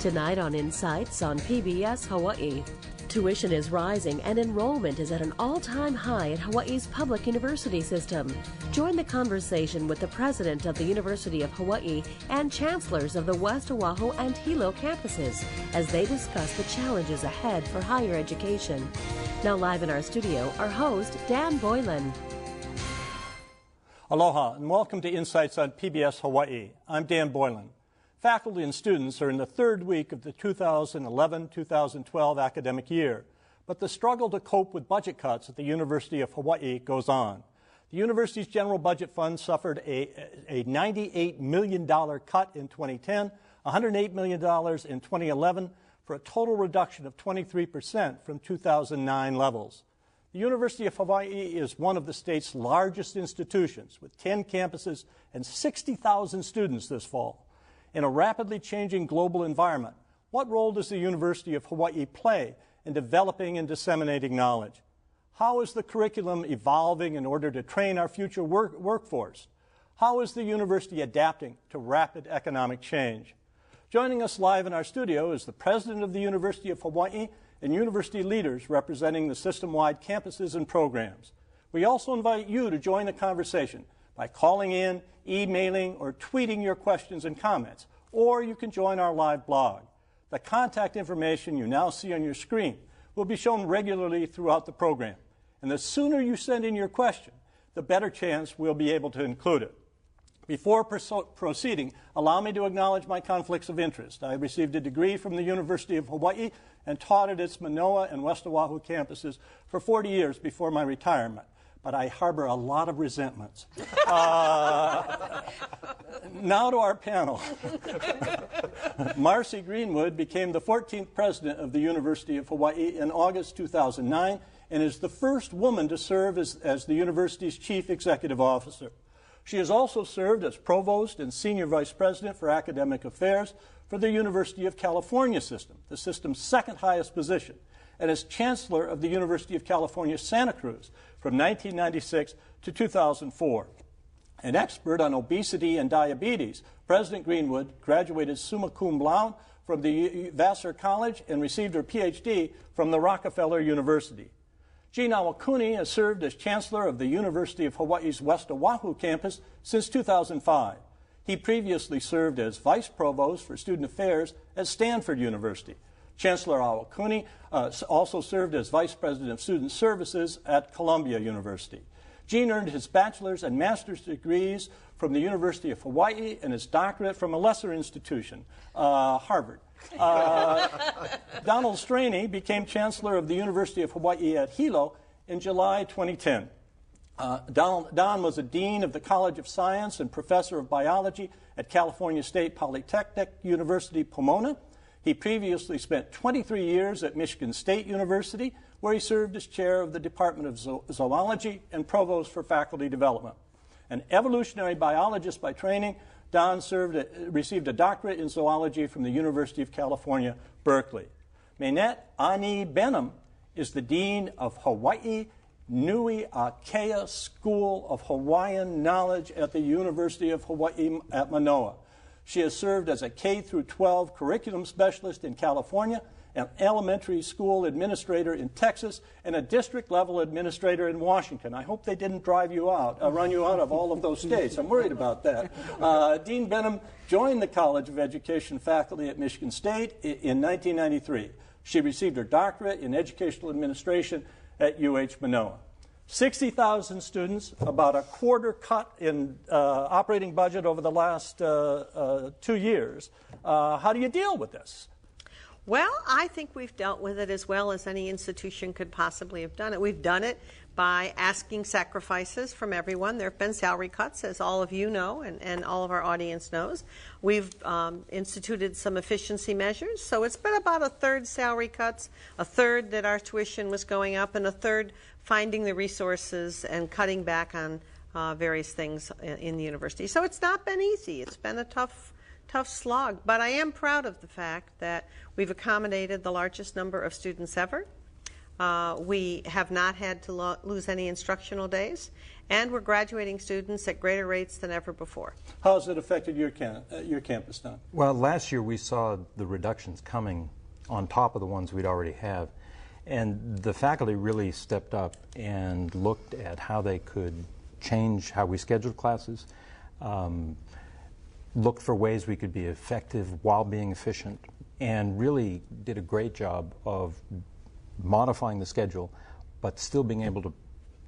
Tonight on Insights on PBS Hawaii. Tuition is rising and enrollment is at an all-time high at Hawaii's public university system. Join the conversation with the president of the University of Hawaii and chancellors of the West Oahu and Hilo campuses as they discuss the challenges ahead for higher education. Now live in our studio, our host, Dan Boylan. Aloha and welcome to Insights on PBS Hawaii. I'm Dan Boylan. Faculty and students are in the third week of the 2011-2012 academic year, but the struggle to cope with budget cuts at the University of Hawaii goes on. The university's general budget fund suffered a $98 million cut in 2010, $108 million in 2011, for a total reduction of 23% from 2009 levels. The University of Hawaii is one of the state's largest institutions, with 10 campuses and 60,000 students this fall. In a rapidly changing global environment, what role does the University of Hawaii play in developing and disseminating knowledge? How is the curriculum evolving in order to train our future workforce? How is the university adapting to rapid economic change? Joining us live in our studio is the president of the University of Hawaii and university leaders representing the system-wide campuses and programs. We also invite you to join the conversation by calling in, emailing, or tweeting your questions and comments, or you can join our live blog. The contact information you now see on your screen will be shown regularly throughout the program, and the sooner you send in your question, the better chance we'll be able to include it. Before proceeding, allow me to acknowledge my conflicts of interest. I received a degree from the University of Hawaii and taught at its Manoa and West Oahu campuses for 40 years before my retirement. But I harbor a lot of resentments. Now to our panel. M.R.C. Greenwood became the 14th president of the University of Hawaii in August 2009 and is the first woman to serve as the university's chief executive officer. She has also served as provost and senior vice president for academic affairs for the University of California system, the system's second highest position, and as chancellor of the University of California, Santa Cruz, from 1996 to 2004. An expert on obesity and diabetes, President Greenwood graduated summa cum laude from the Vassar College and received her PhD from the Rockefeller University. Jean Awakuni has served as chancellor of the University of Hawaii's West Oahu campus since 2005. He previously served as vice provost for student affairs at Stanford University. Chancellor Awakuni also served as Vice President of Student Services at Columbia University. Jean earned his bachelor's and master's degrees from the University of Hawaii and his doctorate from a lesser institution, Harvard. Donald Straney became Chancellor of the University of Hawaii at Hilo in July 2010. Don was a dean of the College of Science and professor of biology at California State Polytechnic University, Pomona. He previously spent 23 years at Michigan State University, where he served as chair of the Department of Zoology and provost for faculty development. An evolutionary biologist by training, Don received a doctorate in zoology from the University of California, Berkeley. Mainette Ani Benham is the dean of Hawaii Nui Akea School of Hawaiian Knowledge at the University of Hawaii at Manoa. She has served as a K-12 curriculum specialist in California, an elementary school administrator in Texas, and a district-level administrator in Washington. I hope they didn't run you out of all of those states. I'm worried about that. Dean Benham joined the College of Education faculty at Michigan State in 1993. She received her doctorate in educational administration at UH Manoa. 60,000 students, about a quarter cut in operating budget over the last 2 years. How do you deal with this? Well, I think we've dealt with it as well as any institution could possibly have done it. We've done it by asking sacrifices from everyone. There have been salary cuts, as all of you know, and all of our audience knows. We've instituted some efficiency measures, so it's been about a third salary cuts, a third that our tuition was going up, and a third finding the resources and cutting back on various things in the university. So it's not been easy. It's been a tough slog, but I am proud of the fact that we've accommodated the largest number of students ever. We have not had to lose any instructional days, and we're graduating students at greater rates than ever before. How has it affected your campus, Don? Well, last year we saw the reductions coming on top of the ones we'd already have. And the faculty really stepped up and looked at how they could change how we scheduled classes, looked for ways we could be effective while being efficient, and really did a great job of modifying the schedule, but still being able to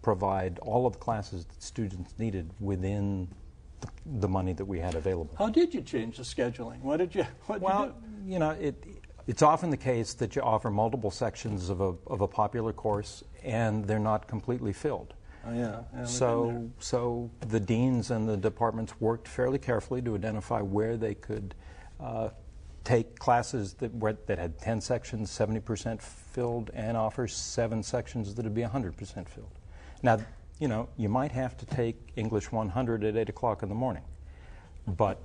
provide all of the classes that students needed within the money that we had available. How did you change the scheduling? What did you do? You know, it's often the case that you offer multiple sections of a popular course, and they're not completely filled. Oh, yeah. So the deans and the departments worked fairly carefully to identify where they could take classes that had 10 sections, 70% filled, and offer 7 sections that would be 100% filled. Now, you know, you might have to take English 100 at 8 o'clock in the morning, but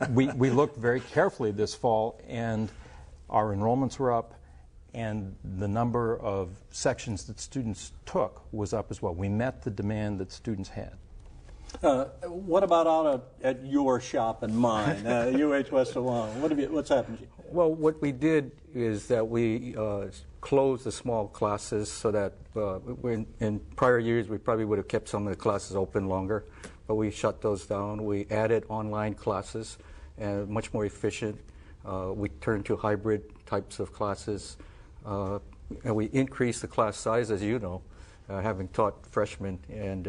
we looked very carefully this fall, and our enrollments were up, and the number of sections that students took was up as well. We met the demand that students had. What about out at your shop and mine, UH West Oahu? What's happened to you? Well, what we did is that we closed the small classes so that in prior years we probably would have kept some of the classes open longer, but we shut those down. We added online classes, and much more efficient. We turned to hybrid types of classes, and we increased the class size, as you know, having taught freshmen. And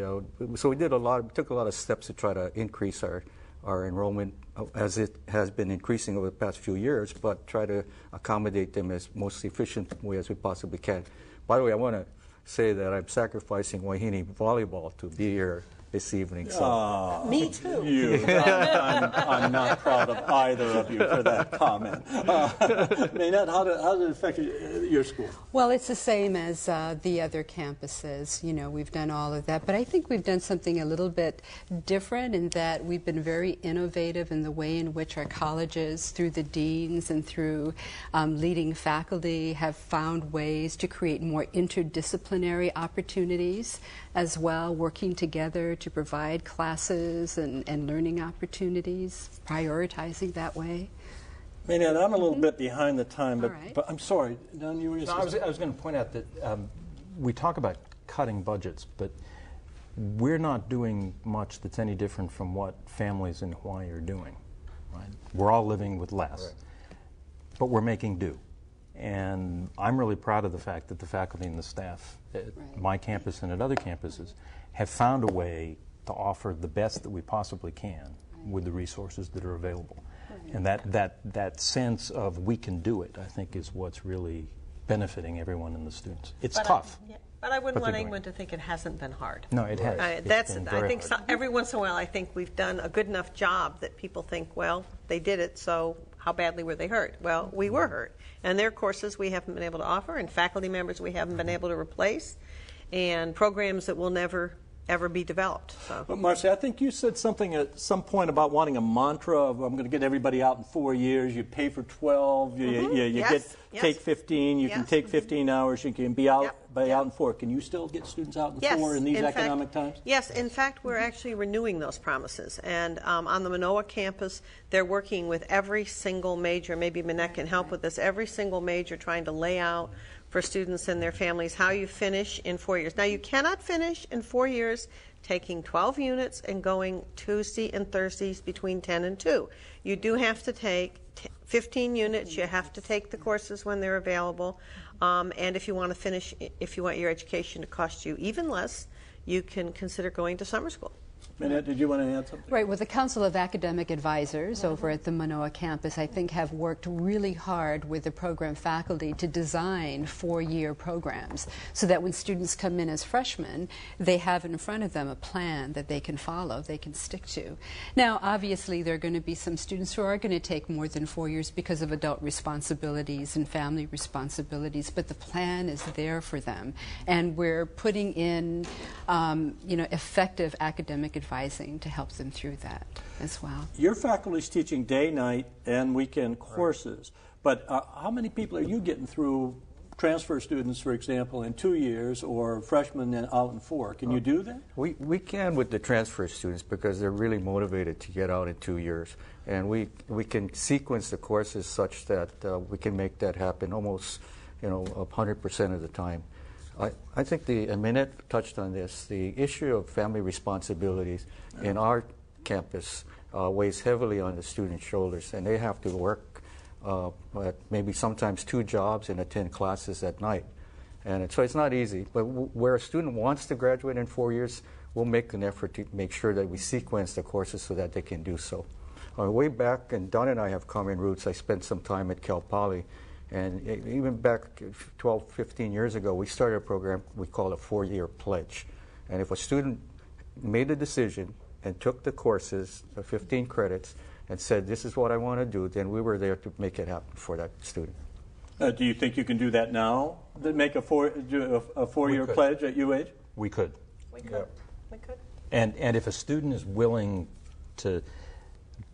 so we took a lot of steps to try to increase our enrollment as it has been increasing over the past few years, but try to accommodate them as most efficient way as we possibly can. By the way, I want to say that I'm sacrificing Wahine volleyball to be here this evening. So. Me too. I'm not proud of either of you for that comment. Maynette, how did it affect your school? Well, it's the same as the other campuses. You know, we've done all of that, but I think we've done something a little bit different in that we've been very innovative in the way in which our colleges, through the deans and through leading faculty, have found ways to create more interdisciplinary opportunities as well, working together to provide classes and learning opportunities, prioritizing that way. Maynette, I'm a little bit behind the time, but, right. but I'm sorry. Don, you were No, I was going to point out that we talk about cutting budgets, but we're not doing much that's any different from what families in Hawaii are doing. Right? We're all living with less, right, but we're making do. And I'm really proud of the fact that the faculty and the staff at my campus and at other campuses have found a way to offer the best that we possibly can with the resources that are available. And that sense of we can do it, I think, is what's really benefiting everyone and the students. It's tough. But I wouldn't want anyone to think it hasn't been hard. No, it has. I think every once in a while, I think we've done a good enough job that people think, well, they did it, so how badly were they hurt? Well, we were hurt. And there are courses we haven't been able to offer, and faculty members we haven't been able to replace, and programs that will never ever be developed. So. But M.R.C, I think you said something at some point about wanting a mantra of I'm going to get everybody out in 4 years. You pay for 12. Take 15. You can take 15 hours. You can be out out in 4. Can you still get students out in 4 in these economic times? Yes. In fact, we're actually renewing those promises. And on the Manoa campus, they're working with every single major. Maybe Maynette can help with this. Every single major trying to lay out for students and their families how you finish in 4 years. Now, you cannot finish in 4 years taking 12 units and going Tuesday and Thursdays between 10 and 2. You do have to take 15 units. You have to take the courses when they're available. And if you want to finish, if you want your education to cost you even less, you can consider going to summer school. Maynette, did you want to add something? Right. Well, the Council of Academic Advisors over at the Manoa campus, I think, have worked really hard with the program faculty to design 4-year programs so that when students come in as freshmen, they have in front of them a plan that they can follow, they can stick to. Now, obviously, there are going to be some students who are going to take more than 4 years because of adult responsibilities and family responsibilities, but the plan is there for them. And we're putting in, effective academic advising to help them through that as well. Your faculty is teaching day, night, and weekend courses, but how many people are you getting through transfer students, for example, in 2 years, or freshmen out in 4. Can you do that? We can with the transfer students because they're really motivated to get out in 2 years. And we can sequence the courses such that we can make that happen almost 100% of the time. I think Minette touched on this. The issue of family responsibilities in our campus weighs heavily on the students' shoulders, and they have to work at maybe sometimes 2 jobs and attend classes at night. And so it's not easy. But where a student wants to graduate in 4 years, we'll make an effort to make sure that we sequence the courses so that they can do so. Way back, and Don and I have common roots, I spent some time at Cal Poly. And even back 12, 15 years ago, we started a program we call a Fouryear pledge. And if a student made a decision and took the courses, 15 credits, and said, this is what I want to do, then we were there to make it happen for that student. Do you think you can do that now? Make a four-year pledge at UH? We could. We could. We could. And if a student is willing to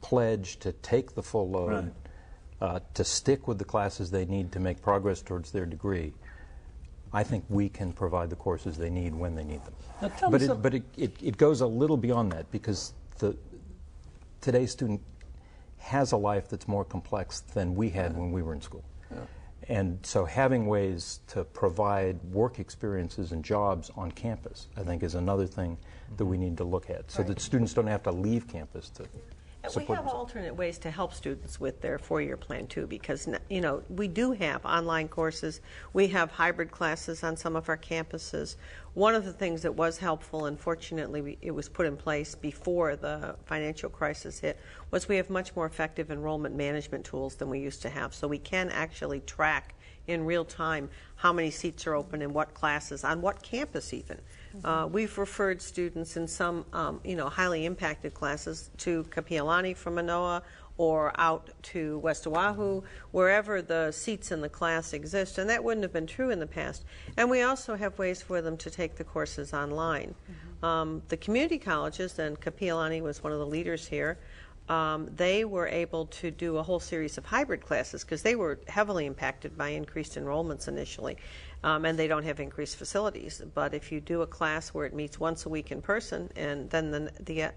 pledge to take the full load, to stick with the classes they need to make progress towards their degree, I think we can provide the courses they need when they need them. But it goes a little beyond that, because today's student has a life that's more complex than we had when we were in school. Yeah. And so having ways to provide work experiences and jobs on campus, I think, is another thing that we need to look at, so that students don't have to leave campus to we have alternate ways to help students with their four-year plan too, because we do have online courses. We have hybrid classes on some of our campuses. One of the things that was helpful, and fortunately it was put in place before the financial crisis hit, was we have much more effective enrollment management tools than we used to have. So we can actually track in real time how many seats are open in what classes, on what campus even. We've referred students in some, highly impacted classes to Kapi'olani from Manoa, or out to West Oahu, wherever the seats in the class exist, and that wouldn't have been true in the past. And we also have ways for them to take the courses online. The community colleges, and Kapi'olani was one of the leaders here, they were able to do a whole series of hybrid classes because they were heavily impacted by increased enrollments initially. And they don't have increased facilities. But if you do a class where it meets once a week in person, and then the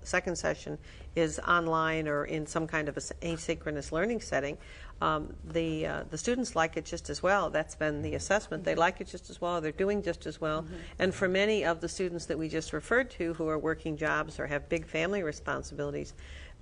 second session is online or in some kind of asynchronous learning setting, the students like it just as well. That's been the assessment. They like it just as well. They're doing just as well. And for many of the students that we just referred to who are working jobs or have big family responsibilities,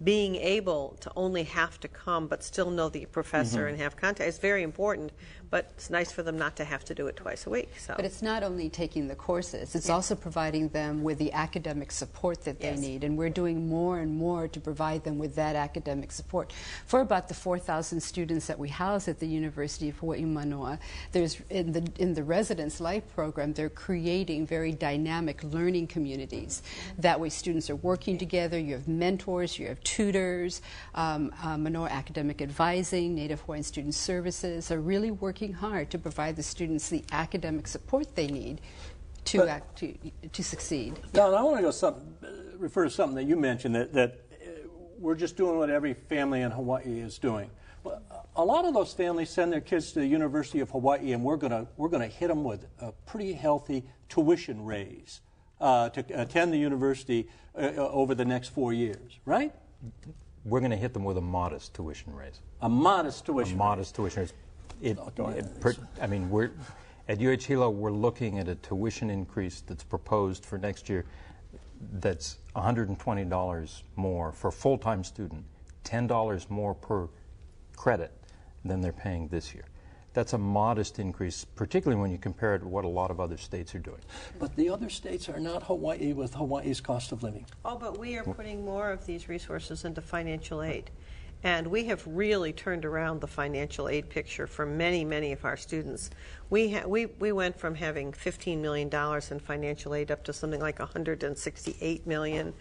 being able to only have to come but still know the professor and have contact is very important, but it's nice for them not to have to do it twice a week. So. But it's not only taking the courses, it's also providing them with the academic support that they need, and we're doing more and more to provide them with that academic support. For about the 4,000 students that we house at the University of Hawaii Manoa, there's in the Residence Life program, they're creating very dynamic learning communities. That way students are working together, you have mentors, you have tutors, Manoa Academic Advising, Native Hawaiian Student Services are really working hard to provide the students the academic support they need to succeed. Don, I want to refer to something that you mentioned, that we're just doing what every family in Hawaii is doing. A lot of those families send their kids to the University of Hawaii, and we're going to hit them with a pretty healthy tuition raise to attend the university over the next 4 years, right? We're going to hit them with a modest tuition raise. A modest tuition raise. A modest tuition raise. We're at UH Hilo, we're looking at a tuition increase that's proposed for next year that's $120 more for a full-time student, $10 more per credit than they're paying this year. That's a modest increase, particularly when you compare it to what a lot of other states are doing. But the other states are not Hawaii with Hawaii's cost of living. Oh, but we are putting more of these resources into financial aid. And we have really turned around the financial aid picture for many, many of our students. We went from having $15 million in financial aid up to something like $168 million.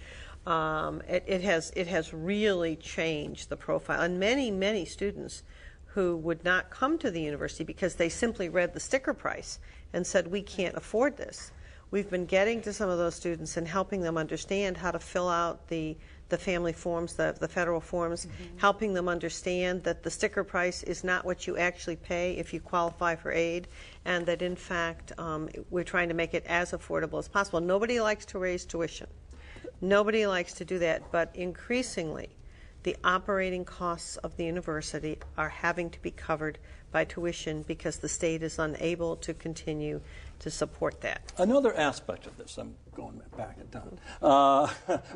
It has really changed the profile. And many, many students who would not come to the university because they simply read the sticker price and said, we can't afford this. We've been getting to some of those students and helping them understand how to fill out the the family forms, the federal forms, helping them understand that the sticker price is not what you actually pay if you qualify for aid, and that in fact we're trying to make it as affordable as possible. Nobody likes to raise tuition. Nobody likes to do that, but increasingly the operating costs of the university are having to be covered by tuition because the state is unable to continue to support that. Another aspect of this, I'm going back at Don.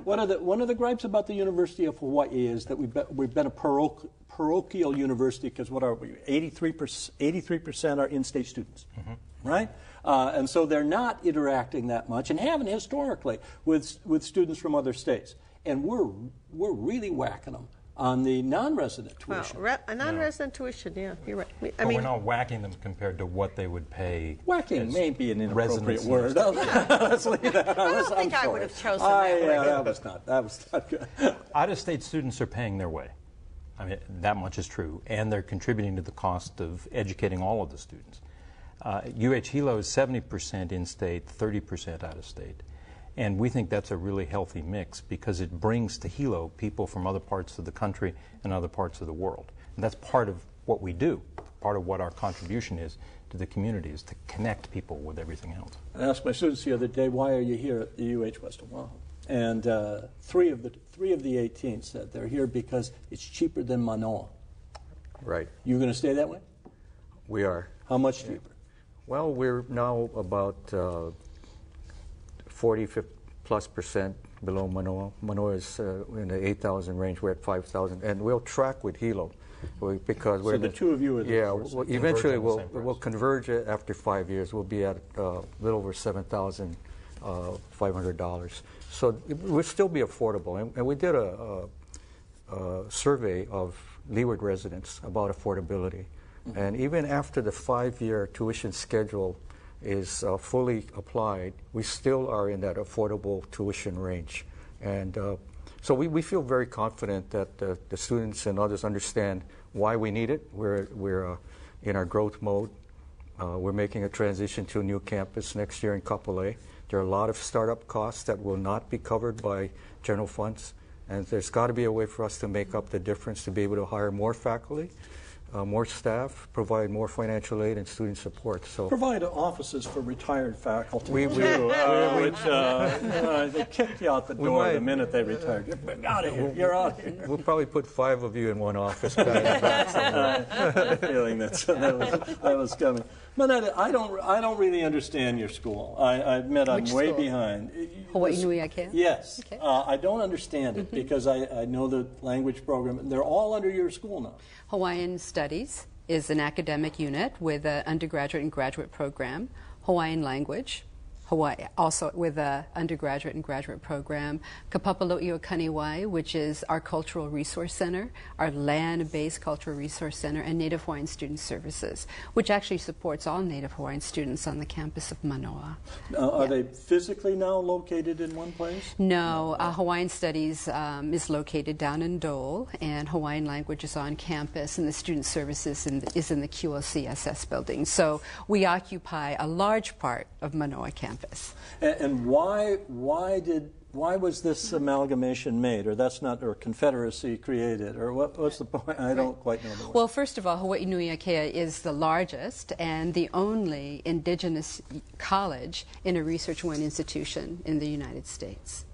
One of the gripes about the University of Hawaii is that we've been a parochial university because what are we? 83% are in-state students, right? And so they're not interacting that much and haven't historically with students from other states. And we're really whacking them on the non-resident tuition. Well, non-resident tuition, yeah, you're right. But we're not whacking them compared to what they would pay. Whacking may be an inappropriate word. Let's leave that. I don't think I would have chosen that word. That was not good. Out-of-state students are paying their way. I mean, that much is true. And they're contributing to the cost of educating all of the students. UH Hilo is 70% in-state, 30% out-of-state. And we think that's a really healthy mix because it brings to Hilo people from other parts of the country and other parts of the world. And that's part of what we do, part of what our contribution is to the community, is to connect people with everything else. I asked my students the other day, why are you here at the UH West Oahu? And three of the 18 said they're here because it's cheaper than Manoa. Right. You going to stay that way? We are. How much cheaper? Well, we're now about 40+ % below Manoa. Manoa is in the 8,000 range. We're at 5,000, and we'll track with Hilo because we're so the two of you are eventually we'll converge after 5 years. We'll be at a little over $7,500. So it will still be affordable. And we did a survey of Leeward residents about affordability, and even after the 5-year tuition schedule is fully applied, we still are in that affordable tuition range. And so we feel very confident that the students and others understand why we need it. We're in our growth mode. We're making a transition to a new campus next year in Kapolei. There are a lot of startup costs that will not be covered by general funds, and there's got to be a way for us to make up the difference to be able to hire more faculty, more staff, provide more financial aid and student support. So provide offices for retired faculty. They kicked you out the door the minute they retired. You're out of here. You're out of here. We'll probably put 5 of you in one office back in the back somewhere. I had a feeling that was coming. But I don't really understand your school. I admit I'm way behind. Hawaii Nui Akea? Yes. Okay. I don't understand it because I know the language program. They're all under your school now. Hawaiian Studies is an academic unit with an undergraduate and graduate program. Hawaiian Language, also with an undergraduate and graduate program. Kapapalo'i o Kaniwai, which is our cultural resource center, our land-based cultural resource center, and Native Hawaiian Student Services, which actually supports all Native Hawaiian students on the campus of Manoa. Are they physically now located in one place? No, Hawaiian Studies is located down in Dole, and Hawaiian Language is on campus, and the Student Services is in the QLCSS building. So we occupy a large part of Manoa campus. And why was this amalgamation made, or confederacy created, or what's the point? I don't quite know the word. Well, first of all, Hawaii Nui Akea is the largest and the only indigenous college in a Research One institution in the United States.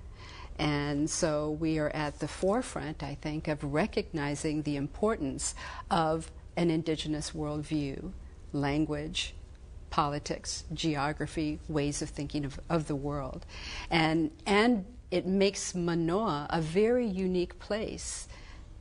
And so we are at the forefront, I think, of recognizing the importance of an indigenous worldview, language, politics, geography, ways of thinking of the world. And it makes Manoa a very unique place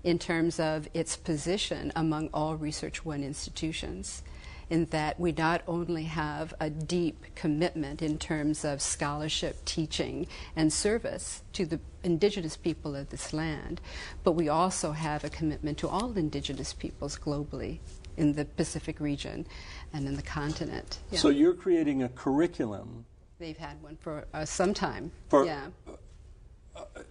in terms of its position among all Research One institutions, in that we not only have a deep commitment in terms of scholarship, teaching, and service to the indigenous people of this land, but we also have a commitment to all indigenous peoples globally in the Pacific region and in the continent. Yeah. So you're creating a curriculum. They've had one for some time.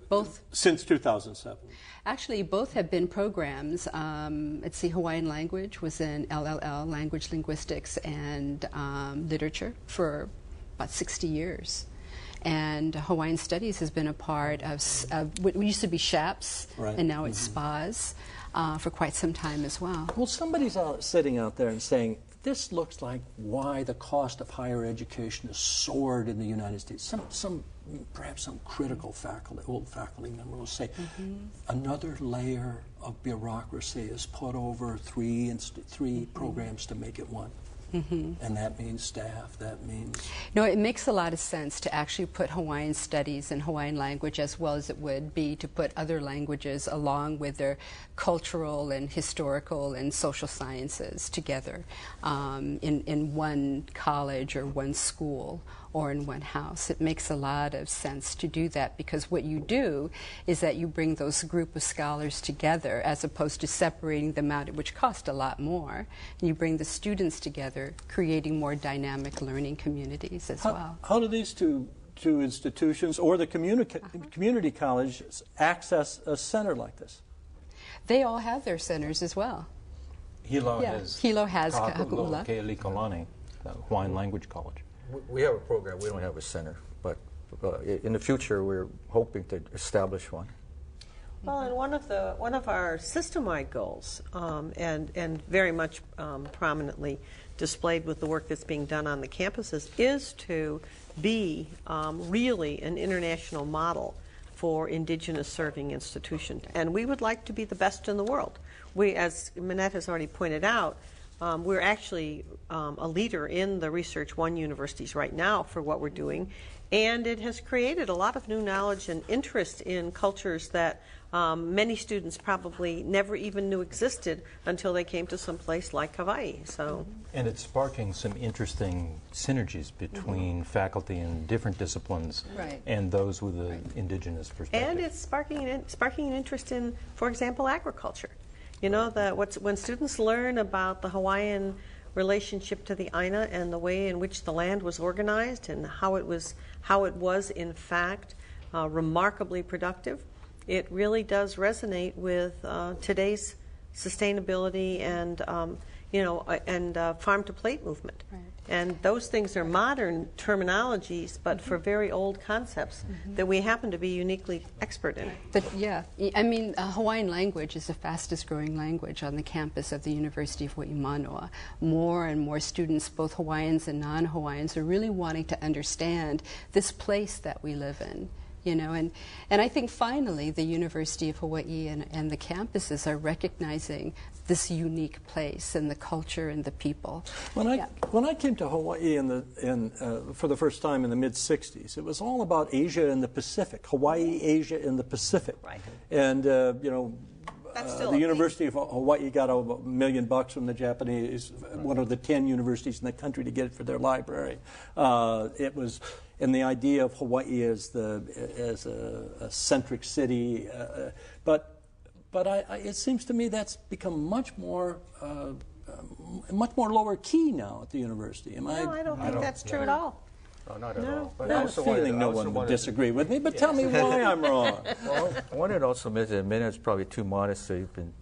Both. Since 2007. Actually, both have been programs. Let's see, Hawaiian Language was in LLL, Language, Linguistics, and Literature for about 60 years. And Hawaiian Studies has been a part of what used to be SHAPS, Right. and now it's SPAs, for quite some time as well. Well, somebody's sitting out there and saying, this looks like why the cost of higher education has soared in the United States. Perhaps some critical old faculty member will say, another layer of bureaucracy is put over three programs to make it one. And that means staff, that means... No, it makes a lot of sense to actually put Hawaiian Studies and Hawaiian Language as well as it would be to put other languages along with their cultural and historical and social sciences together in one college or one school or in one house. It makes a lot of sense to do that, because what you do is that you bring those group of scholars together as opposed to separating them out, which cost a lot more. And you bring the students together, creating more dynamic learning communities as well. How do these two institutions or the community colleges access a center like this? They all have their centers as well. Hilo has Kahakula. Ke'elikolani, Hawaiian Language College. We have a program. We don't have a center, but in the future we're hoping to establish one. Well, and one of our system-wide goals, and very much prominently displayed with the work that's being done on the campuses, is to be really an international model for indigenous serving institutions. And we would like to be the best in the world. We, as Manette has already pointed out, we're actually a leader in the Research One universities right now for what we're doing, and it has created a lot of new knowledge and interest in cultures that many students probably never even knew existed until they came to some place like Hawaii. And it's sparking some interesting synergies between faculty in different disciplines and those with an indigenous perspective. And it's sparking an interest in, for example, agriculture. You know, when students learn about the Hawaiian relationship to the Aina and the way in which the land was organized and how it was in fact remarkably productive, it really does resonate with today's sustainability and farm to plate movement. Right. And those things are modern terminologies, but for very old concepts that we happen to be uniquely expert in. But yeah, I mean, Hawaiian Language is the fastest growing language on the campus of the University of Hawaii Manoa. More and more students, both Hawaiians and non-Hawaiians, are really wanting to understand this place that we live in. You know, and I think finally the University of Hawaii and the campuses are recognizing this unique place and the culture and the people. When I came to Hawaii for the first time in the mid-'60s, it was all about Asia and the Pacific, Hawaii, Asia, and the Pacific. Right. And, the University of Hawaii got $1 million from the Japanese, one of the 10 universities in the country, to get it for their library. It was, and the idea of Hawaii as a centric city, but it seems to me that's become much more lower key now at the university. I don't think that's true at all. No, not at all. But I have a feeling no one would disagree with me, but tell me why I'm wrong. Well, I wanted to also mention, a minute is probably too modest to even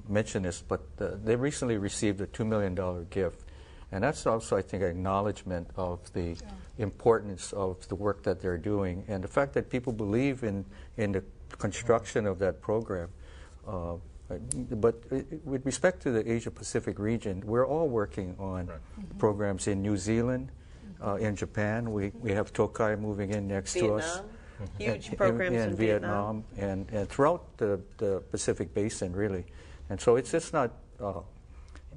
mention this, but they recently received a $2 million gift. And that's also, I think, an acknowledgement of the importance of the work that they're doing and the fact that people believe in the construction of that program. But with respect to the Asia-Pacific region, we're all working on programs in New Zealand, in Japan. We have Tokai moving in next to us. Huge programs in Vietnam. And throughout the Pacific Basin, really. And so it's just not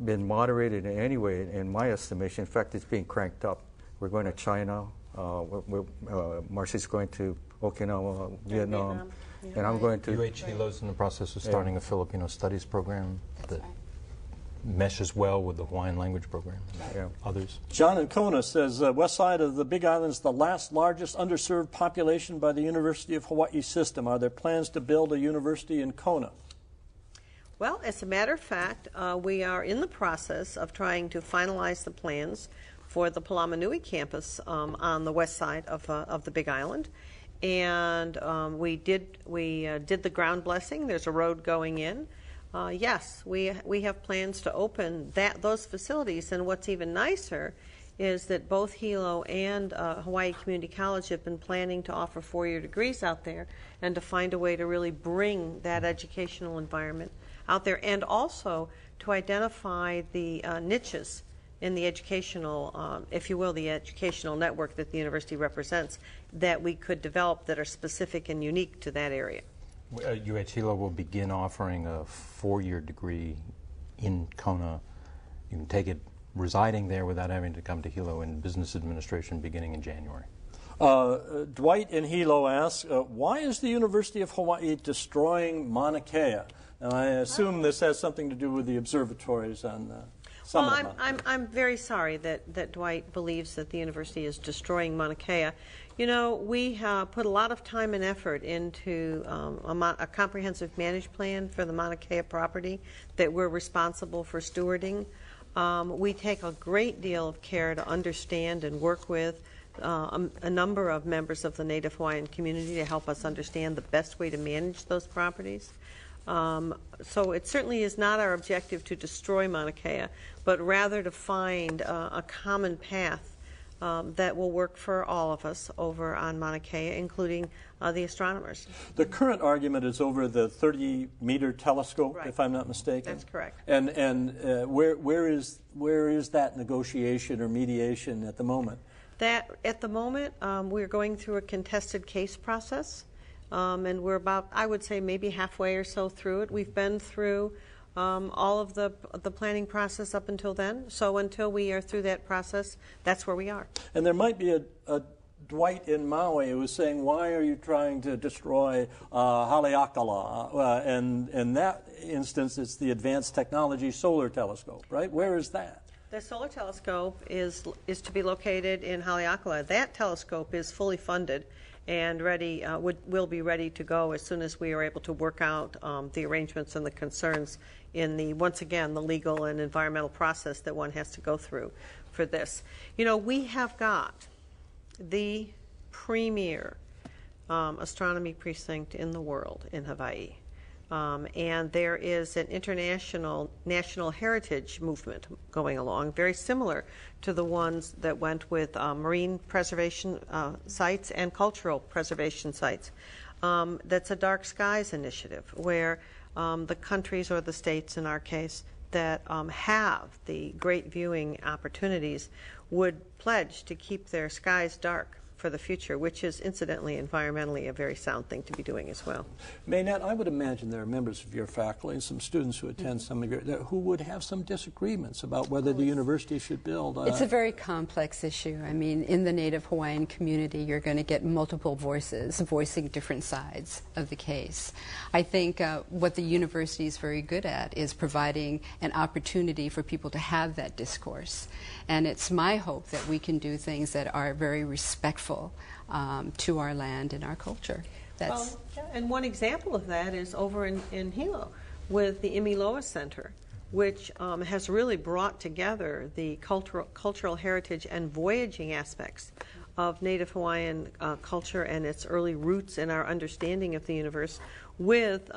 been moderated in any way, in my estimation. In fact, it's being cranked up. We're going to China. Marcy's going to Okinawa, Vietnam. And I'm going to... UH Hilo's in the process of starting a Filipino studies program that meshes well with the Hawaiian language program and others. John in Kona says, west side of the Big Island is the largest underserved population by the University of Hawaii system. Are there plans to build a university in Kona? Well, as a matter of fact, we are in the process of trying to finalize the plans for the Palamanui campus on the west side of the Big Island. And we did the ground blessing. There's a road going in. Yes, we have plans to open those facilities. And what's even nicer is that both Hilo and Hawaii Community College have been planning to offer four-year degrees out there and to find a way to really bring that educational environment out there, and also to identify the niches in the educational, if you will, the educational network that the university represents that we could develop that are specific and unique to that area. UH Hilo will begin offering a four-year degree in Kona. You can take it residing there without having to come to Hilo in business administration beginning in January. Dwight in Hilo asks, why is the University of Hawaii destroying Mauna Kea? And I assume this has something to do with the observatories on Summit. Well, I'm very sorry that Dwight believes that the university is destroying Mauna Kea. You know, we put a lot of time and effort into a comprehensive management plan for the Mauna Kea property that we're responsible for stewarding. We take a great deal of care to understand and work with a number of members of the Native Hawaiian community to help us understand the best way to manage those properties. So it certainly is not our objective to destroy Mauna Kea, but rather to find a common path that will work for all of us over on Mauna Kea, including the astronomers. The current argument is over the 30-meter telescope, Right. If I'm not mistaken. That's correct. And where is that negotiation or mediation at the moment? That at the moment we're going through a contested case process, and we're about, I would say, maybe halfway or so through it. We've been through all of the planning process up until then. So until we are through that process, that's where we are. And there might be a Dwight in Maui who was saying, why are you trying to destroy Haleakala? And in that instance, it's the Advanced Technology Solar Telescope, right? Where is that? The solar telescope is to be located in Haleakala. That telescope is fully funded and ready, will be ready to go as soon as we are able to work out the arrangements and the concerns in the, once again, the legal and environmental process that one has to go through for this. You know, we have got the premier astronomy precinct in the world in Hawaii. And there is an international national heritage movement going along, very similar to the ones that went with marine preservation sites and cultural preservation sites. That's a Dark Skies initiative, where the countries, or the states in our case, that have the great viewing opportunities would pledge to keep their skies dark for the future, which is incidentally environmentally a very sound thing to be doing as well. Maynette, I would imagine there are members of your faculty and some students who attend some of your, who would have some disagreements about whether the university should build. It's a very complex issue. I mean, in the Native Hawaiian community, you're going to get multiple voices voicing different sides of the case. I think what the university is very good at is providing an opportunity for people to have that discourse. And it's my hope that we can do things that are very respectful to our land and our culture. That's and one example of that is over in Hilo with the Imiloa Center, which has really brought together the cultural heritage and voyaging aspects of Native Hawaiian culture and its early roots in our understanding of the universe with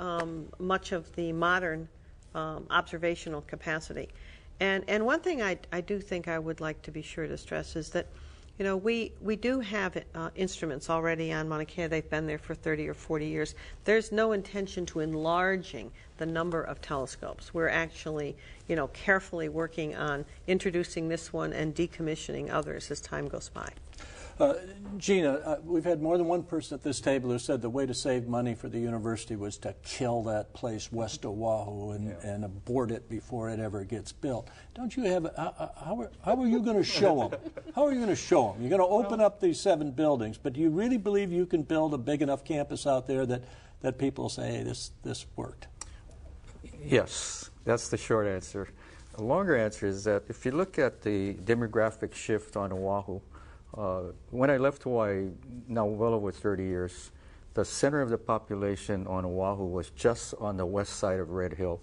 much of the modern observational capacity. And one thing I do think I would like to be sure to stress is that, you know, we do have instruments already on Mauna Kea. They've been there for 30 or 40 years. There's no intention to enlarging the number of telescopes. We're actually, you know, carefully working on introducing this one and decommissioning others as time goes by. Gina, we've had more than one person at this table who said the way to save money for the university was to kill that place, West Oahu, and abort it before it ever gets built. Don't you have, how are you going to show them? How are you going to show them? You're going to open up these 7 buildings, but do you really believe you can build a big enough campus out there that people say, hey, this worked? Yes, that's the short answer. The longer answer is that if you look at the demographic shift on Oahu, when I left Hawaii, now well over 30 years, the center of the population on Oahu was just on the west side of Red Hill.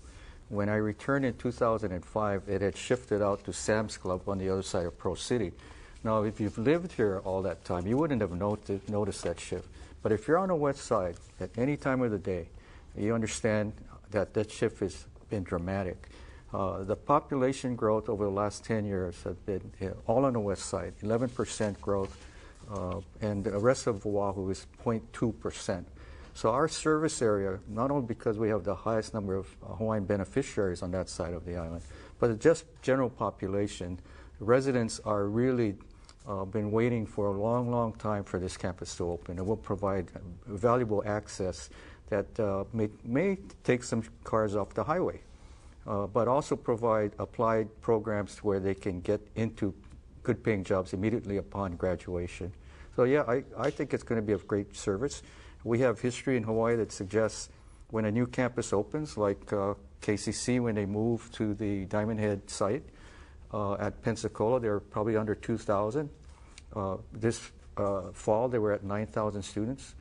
When I returned in 2005, it had shifted out to Sam's Club on the other side of Pro City. Now, if you've lived here all that time, you wouldn't have noticed that shift. But if you're on the west side at any time of the day, you understand that that shift has been dramatic. The population growth over the last 10 years has been all on the west side, 11% growth, and the rest of Oahu is 0.2%. So our service area, not only because we have the highest number of Hawaiian beneficiaries on that side of the island, but just general population, residents are really been waiting for a long, long time for this campus to open. It will provide valuable access that may take some cars off the highway, but also provide applied programs where they can get into good-paying jobs immediately upon graduation. So yeah, I think it's going to be of great service. We have history in Hawaii that suggests when a new campus opens, like KCC, when they moved to the Diamond Head site at Pensacola, they were probably under 2,000. This fall, they were at 9,000 students.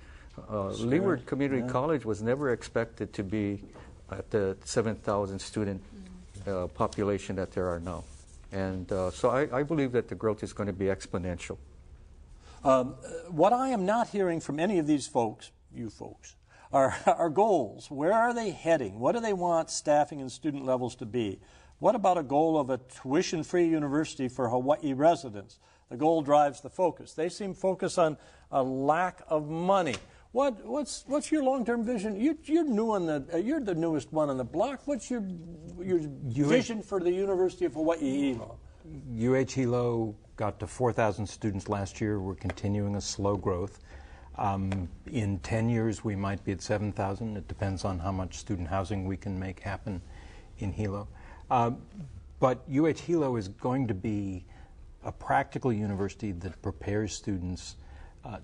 Leeward Community College was never expected to be at the 7,000 student population that there are now. And so I believe that the growth is going to be exponential. What I am not hearing from any of these folks, you folks, are goals. Where are they heading? What do they want staffing and student levels to be? What about a goal of a tuition-free university for Hawaii residents? The goal drives the focus. They seem focused on a lack of money. What's your long-term vision? You're new on you're the newest one on the block. What's your vision for the University of Hawaii Hilo? UH Hilo got to 4,000 students last year. We're continuing a slow growth. In 10 years, we might be at 7,000. It depends on how much student housing we can make happen in Hilo. But UH Hilo is going to be a practical university that prepares students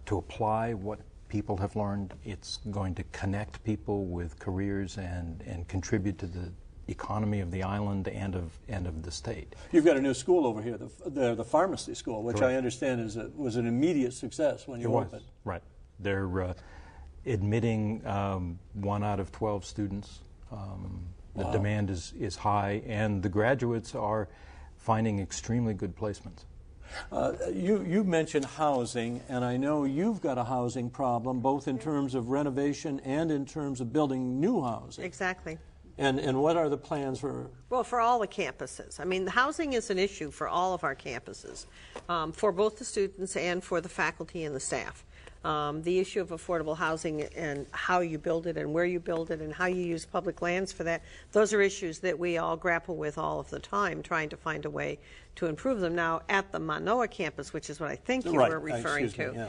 to apply what people have learned. It's going to connect people with careers and contribute to the economy of the island and of the state. You've got a new school over here, the pharmacy school, which I understand was an immediate success when you opened. Right. They're admitting 1 out of 12 students. The demand is high, and the graduates are finding extremely good placements. You mentioned housing, and I know you've got a housing problem, both in terms of renovation and in terms of building new housing. Exactly. And what are the plans for? Well, for all the campuses. I mean, the housing is an issue for all of our campuses, for both the students and for the faculty and the staff. The issue of affordable housing and how you build it and where you build it and how you use public lands for that, those are issues that we all grapple with all of the time, trying to find a way to improve them. Now, at the Manoa campus, which is what I think you were referring to,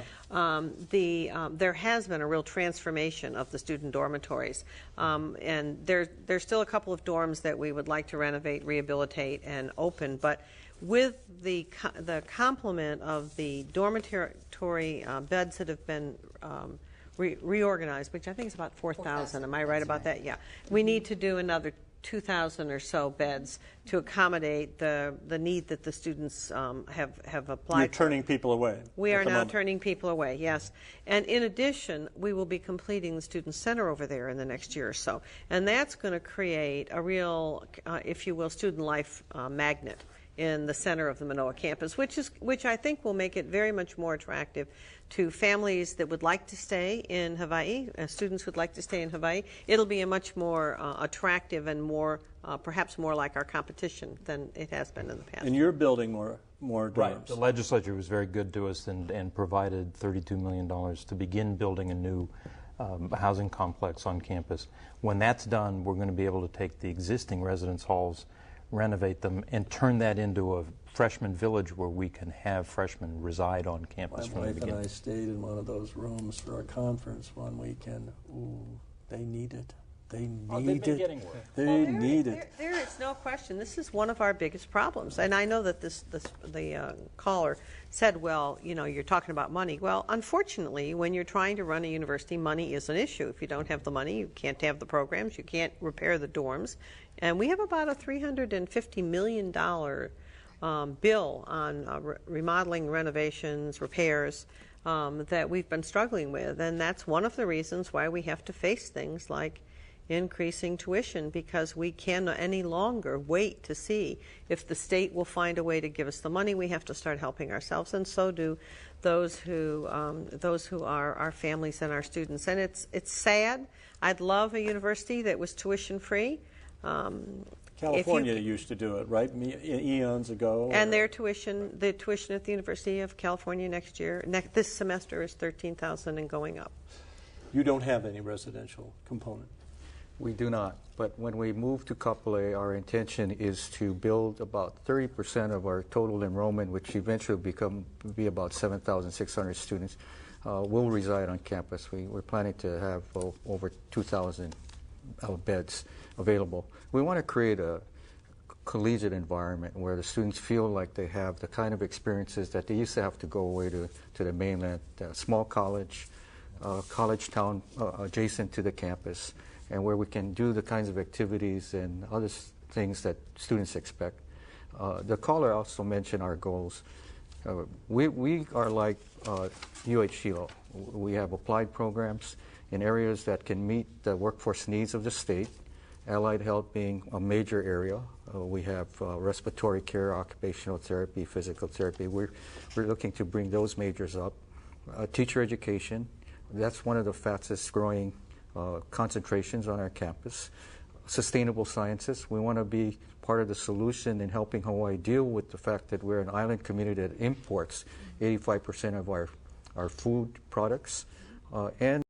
there has been a real transformation of the student dormitories. And there's still a couple of dorms that we would like to renovate, rehabilitate, and open, but with the complement of the dormitory beds that have been reorganized, which I think is about 4,000. Am I right about that? Yeah. We need to do another 2,000 or so beds to accommodate the need that the students have applied. You're turning people away. We are now turning people away, yes. And in addition, we will be completing the Student Center over there in the next year or so. And that's going to create a real, if you will, student life magnet in the center of the Manoa campus, which I think will make it very much more attractive to families that would like to stay in Hawaii, students who would like to stay in Hawaii. It'll be a much more attractive and more, perhaps more like our competition than it has been in the past. And you're building more dorms. Right. The legislature was very good to us and provided $32 million to begin building a new housing complex on campus. When that's done, we're going to be able to take the existing residence halls, renovate them, and turn that into a freshman village where we can have freshmen reside on campus from the beginning. My wife and I stayed in one of those rooms for a conference one weekend. Ooh, they need it. They need it. They need it. There is no question. This is one of our biggest problems. And I know that the caller said, well, you know, you're talking about money. Well, unfortunately, when you're trying to run a university, money is an issue. If you don't have the money, you can't have the programs, you can't repair the dorms. And we have about a $350 million bill on remodeling, renovations, repairs that we've been struggling with. And that's one of the reasons why we have to face things like increasing tuition, because we can any longer wait to see if the state will find a way to give us the money. We have to start helping ourselves, and so do those who are our families and our students. And it's sad. I'd love a university that was tuition free. California used to do it, right, eons ago? And their tuition, the tuition at the University of California this semester is $13,000 and going up. You don't have any residential component. We do not. But when we move to Kapolei, our intention is to build about 30% of our total enrollment, which eventually will be about 7,600 students, will reside on campus. We're planning to have over 2,000 beds available. We want to create a collegiate environment where the students feel like they have the kind of experiences that they used to have to go away to the mainland, small college, college town adjacent to the campus, and where we can do the kinds of activities and other things that students expect. The caller also mentioned our goals. We are like UH Hilo. We have applied programs in areas that can meet the workforce needs of the state, allied health being a major area. We have respiratory care, occupational therapy, physical therapy. We're looking to bring those majors up. Teacher education, that's one of the fastest growing concentrations on our campus. Sustainable sciences, we want to be part of the solution in helping Hawaii deal with the fact that we're an island community that imports 85% of our food products. And